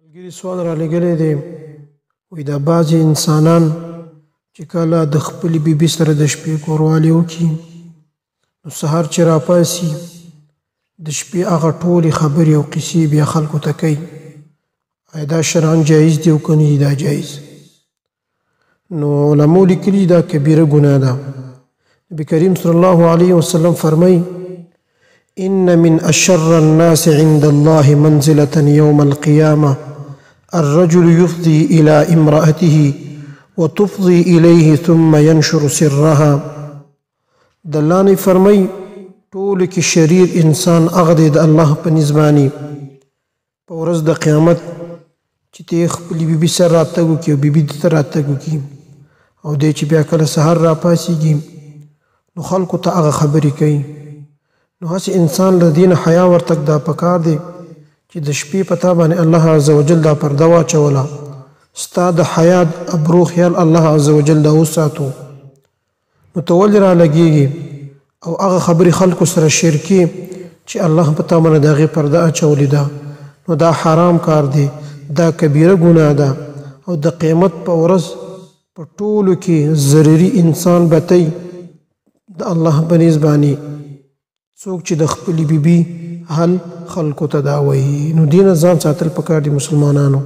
ملګري سوال را لګلی دی وایي دا بعضې انسانان چې کله د خپلې بیبي سره د شپې کوروالی وکړي نو سهار چې راپاسي د شپې هغه ټولې خبرې او قصې بیا خلکو ته کوي. آیا دا شرعاً جایز دی او که نه دی دا جایز؟ نو علماو لیکلي دا کبیره ګناه ده. نبي کریم صلی الله علیه وسلم فرمایي إن من أشر الناس عند الله منزلة يوم القيامة الرجل يفضي إلى امرأته وتفضي إليه ثم ينشر سرها. دلانی فرمای ټول کې شریر انسان هغه دی د الله په نسبانی په ورځ د قیامت چې ته خپلې بیبي سره راتګ وکړي او بیبي دې ته راتګ وکړي او دی چې بیا کله سهار راپاڅېږي نو خلکو ته هغه خبرې کوي. نو هسې انسان له دې نه حیا ورتګ دا پکار دی چې د شپې په تا باندې الله عز وجل دا پرده واچوله، ستا د حیا ابرو خیال الله عز وجل دا وساتو. نو ته ولې رالګېږي او هغه خبرې خلکو سره شیر کړي چې الله په تا باندې د هغې پرده اچولې ده؟ نو دا حرام کار دی، دا کبیره ګناه ده او د قیامت په ورځ په ټولو کې ضروري انسان به د الله په نیز باندې څوک چې د خپلې بیبي حل خلکو ته دا وایي. نو دې نه ځان ساتل پکار دي مسلمانانو.